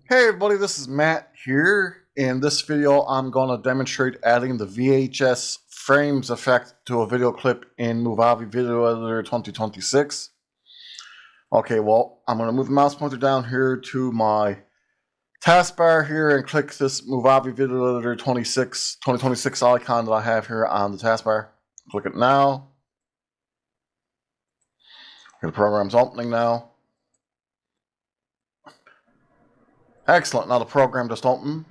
Hey everybody, this is Matt here. In this video, I'm going to demonstrate adding the VHS Frames effect to a video clip in Movavi Video Editor 2026. Okay, well, I'm going to move the mouse pointer down here to my taskbar here and click this Movavi Video Editor 2026 icon that I have here on the taskbar. Click it now. The program's opening now. Excellent, now the program just opened,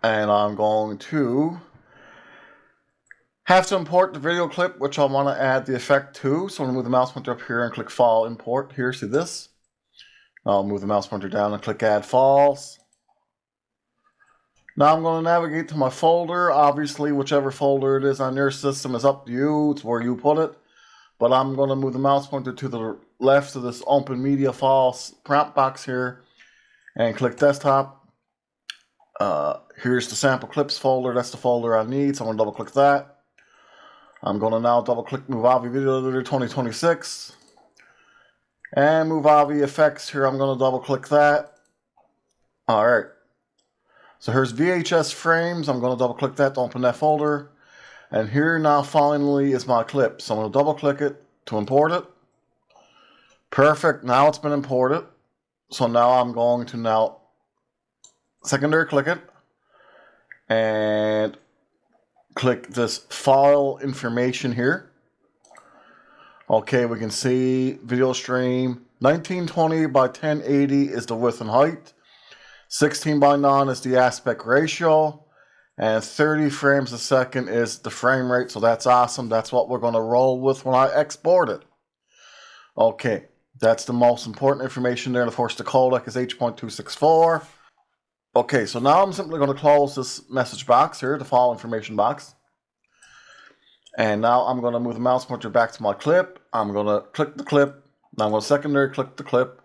and I'm going to have to import the video clip, which I want to add the effect to. So I'm going to move the mouse pointer up here and click File, Import. Here, see this? I'll move the mouse pointer down and click Add Files. Now I'm going to navigate to my folder. Obviously, whichever folder it is on your system is up to you. It's where you put it. But I'm going to move the mouse pointer to the left of this Open Media Files prompt box here and click Desktop. Here's the sample clips folder. That's the folder I need, so I'm going to double click that. I'm going to now double click Movavi Video Editor 2026 and Movavi Effects. Here I'm going to double click that. Alright, so here's VHS Frames. I'm going to double click that to open that folder, and here now finally is my clip. So I'm going to double click it to import it. Perfect, now it's been imported. So now I'm going to secondary click it and click this file information here. Okay, we can see video stream 1920 by 1080 is the width and height, 16 by 9 is the aspect ratio, and 30 frames a second is the frame rate. So that's awesome. That's what we're going to roll with when I export it. Okay. That's the most important information there. And of course, the codec is H.264. Okay, so now I'm simply going to close this message box here, the file information box. And now I'm going to move the mouse pointer back to my clip. I'm going to click the clip. Now I'm going to secondary click the clip,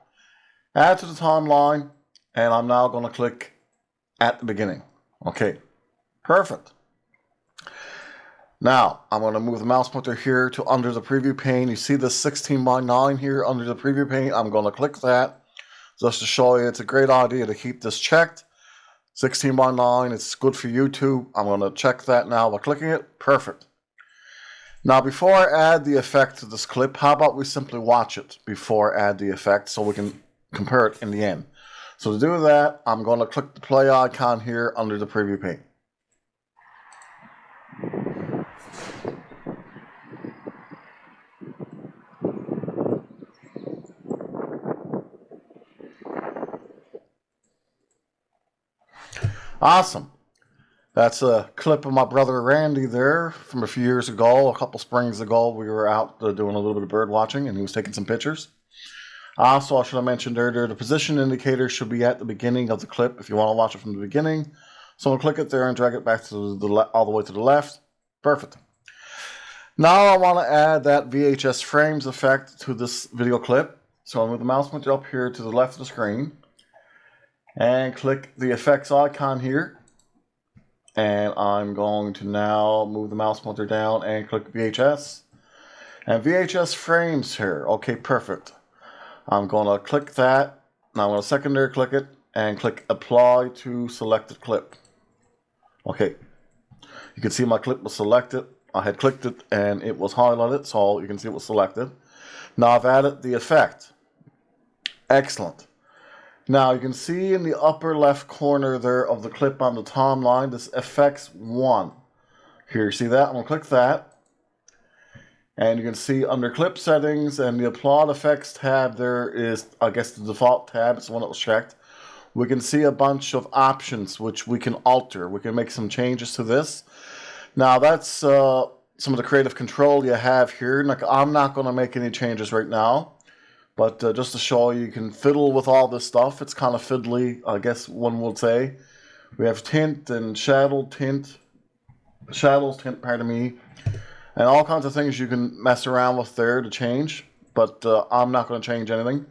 add to the timeline, and I'm now going to click at the beginning. Okay, perfect. Now, I'm going to move the mouse pointer here to under the preview pane. You see this 16 by 9 here under the preview pane. I'm going to click that just to show you it's a great idea to keep this checked. 16 by 9, it's good for YouTube. I'm going to check that now by clicking it. Perfect. Now, before I add the effect to this clip, how about we simply watch it before I add the effect so we can compare it in the end. So to do that, I'm going to click the play icon here under the preview pane. Awesome. That's a clip of my brother Randy there from a few years ago. A couple springs ago, we were out doing a little bit of bird watching, and he was taking some pictures. Also, I should have mentioned earlier, the position indicator should be at the beginning of the clip if you want to watch it from the beginning. So I'm going to click it there and drag it back to all the way to the left. Perfect. Now I want to add that VHS Frames effect to this video clip. So I'm with the mouse pointer up here to the left of the screen, and click the effects icon here, and I'm going to now move the mouse pointer down and click VHS and VHS Frames here. Okay, perfect. I'm going to click that. Now I'm going to secondary click it and click Apply to Selected Clip. Okay, you can see my clip was selected. I had clicked it and it was highlighted, so you can see it was selected. Now I've added the effect. Excellent. Now you can see in the upper left corner there of the clip on the timeline, this FX1. Here, you see that? I'm going to click that. And you can see under clip settings and the applied effects tab there is, I guess, the default tab. It's the one that was checked. We can see a bunch of options which we can alter. We can make some changes to this. Now that's some of the creative control you have here. Like, I'm not going to make any changes right now. But just to show you, you can fiddle with all this stuff. It's kind of fiddly, I guess one would say. We have tint and shadows tint, pardon me, and all kinds of things you can mess around with there to change. But I'm not going to change anything.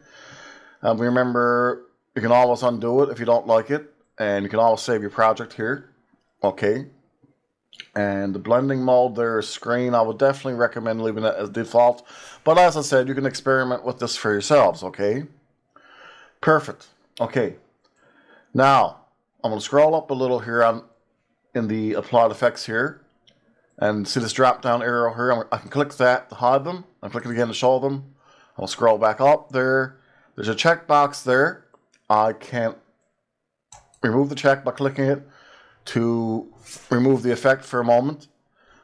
Remember, you can always undo it if you don't like it, and you can always save your project here. Okay. And the blending mode there is screen. I would definitely recommend leaving it as default. But as I said, you can experiment with this for yourselves, okay? Perfect. Okay. Now, I'm going to scroll up a little here in the applied effects here. And see this drop down arrow here? I can click that to hide them. I'm clicking again to show them. I'll scroll back up there. There's a checkbox there. I can remove the check by clicking it to remove the effect for a moment.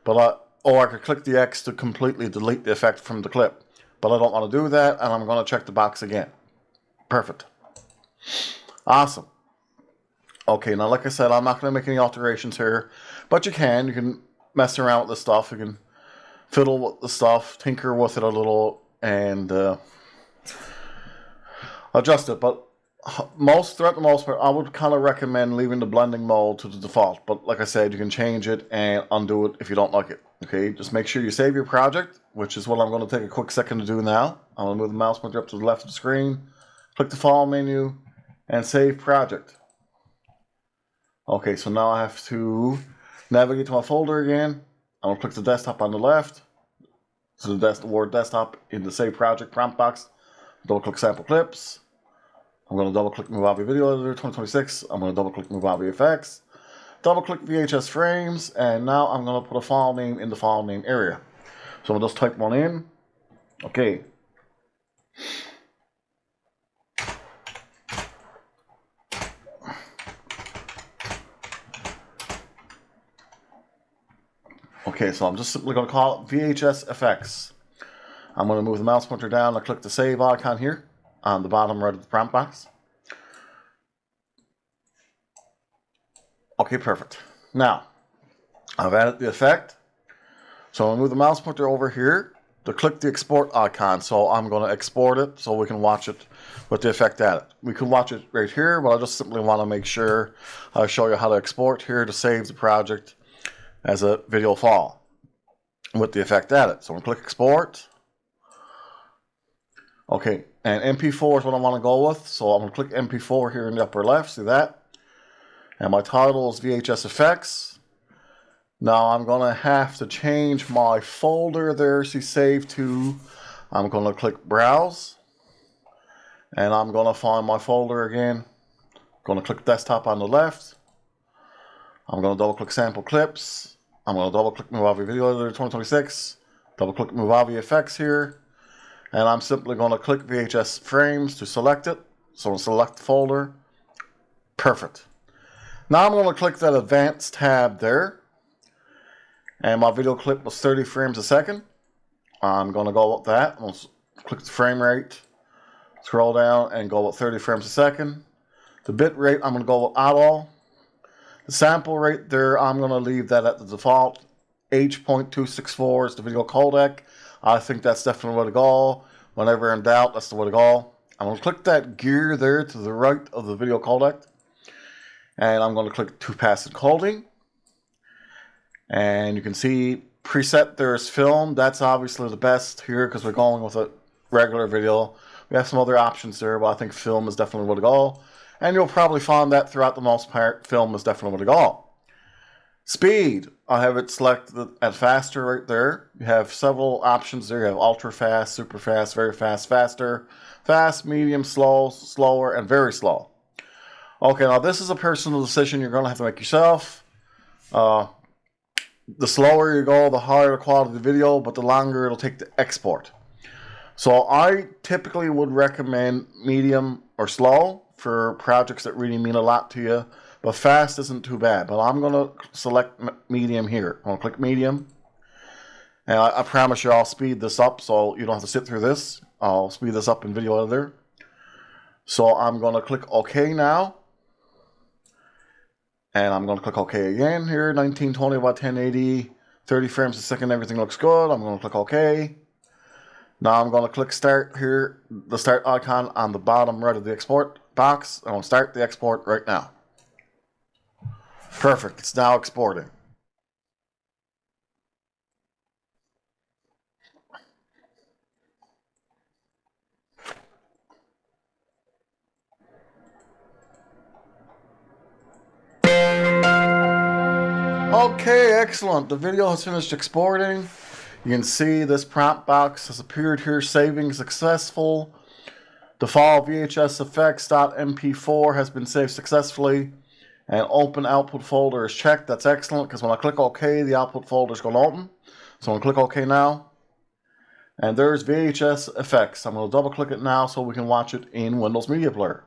Or I could click the X to completely delete the effect from the clip. But I don't want to do that, and I'm going to check the box again. Perfect. Awesome. Okay, now like I said, I'm not going to make any alterations here. But you can mess around with this stuff. You can fiddle with the stuff, tinker with it a little, and adjust it. But throughout the most part, I would kind of recommend leaving the blending mode to the default. But like I said, you can change it and undo it if you don't like it. Okay, just make sure you save your project, which is what I'm going to take a quick second to do now. I'm going to move the mouse pointer up to the left of the screen, click the File menu, and Save Project. Okay, so now I have to navigate to my folder again. I'm going to click the desktop on the left. So the word desktop in the Save Project prompt box. Double click Sample Clips. I'm going to double click Movavi Video Editor 2026. I'm going to double click Movavi FX. Double click VHS Frames. And now I'm going to put a file name in the file name area. So I'll just type one in. Okay. Okay, so I'm just simply going to call it VHS FX. I'm going to move the mouse pointer down and click the save icon here on the bottom right of the prompt box. Okay, perfect. Now, I've added the effect. So I'm going to move the mouse pointer over here to click the export icon. So I'm going to export it so we can watch it with the effect added. We could watch it right here, but I just simply want to make sure I show you how to export here to save the project as a video file with the effect added. So I'm going to click export. Okay, and MP4 is what I want to go with. So I'm going to click MP4 here in the upper left. See that? And my title is VHS Effects. Now I'm going to have to change my folder there. See Save To. I'm going to click Browse. And I'm going to find my folder again. I'm going to click Desktop on the left. I'm going to double click Sample Clips. I'm going to double click Movavi Video Editor 2026. Double click Movavi FX here. And I'm simply going to click VHS Frames to select it. So I'll select the folder. Perfect. Now I'm going to click that Advanced tab there. And my video clip was 30 frames a second. I'm going to go with that. I'm going to click the frame rate. Scroll down and go with 30 frames a second. The bit rate, I'm going to go with auto. The sample rate there, I'm going to leave that at the default. H.264 is the video codec. I think that's definitely the way to go. Whenever in doubt, that's the way to go. I'm going to click that gear there to the right of the video codec. And I'm going to click to pass encoding. And you can see preset there's film. That's obviously the best here because we're going with a regular video. We have some other options there, but I think film is definitely the way to go. And you'll probably find that throughout the most part, film is definitely the way to go. Speed, I have it selected at faster right there. You have several options there. You have ultra fast, super fast, very fast, faster, fast, medium, slow, slower, and very slow. Okay, now this is a personal decision you're going to have to make yourself. The slower you go, the higher the quality of the video, but the longer it'll take to export. So I typically would recommend medium or slow for projects that really mean a lot to you, but fast isn't too bad. But I'm going to select medium here. I'm going to click medium. And I promise you I'll speed this up so you don't have to sit through this. I'll speed this up in Video Editor. So I'm going to click OK now. And I'm going to click OK again here, 1920 by 1080, 30 frames a second, everything looks good. I'm going to click OK. Now I'm going to click Start here, the Start icon on the bottom right of the export box. I'm going to start the export right now. Perfect, it's now exporting. Okay, excellent. The video has finished exporting. You can see this prompt box has appeared here, saving successful. The file VHS effects.mp4 has been saved successfully, and open output folder is checked. That's excellent, because when I click OK, the output folder is going to open. So I'm going to click OK now. And there's VHS effects. I'm going to double click it now so we can watch it in Windows Media Player.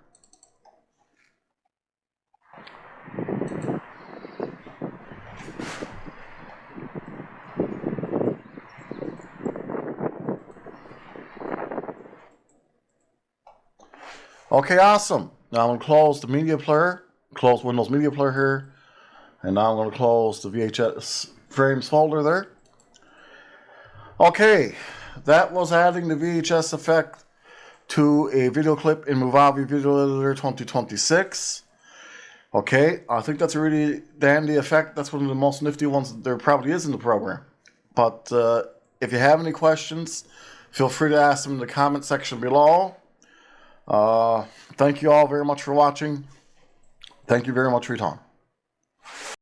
Okay, awesome. Now I'm going to close the media player, close Windows Media Player here, and now I'm going to close the VHS Frames folder there. Okay, that was adding the VHS effect to a video clip in Movavi Video Editor 2026. Okay, I think that's a really dandy effect. That's one of the most nifty ones that there probably is in the program. But if you have any questions, feel free to ask them in the comment section below. Thank you all very much for watching. Thank you very much for your time.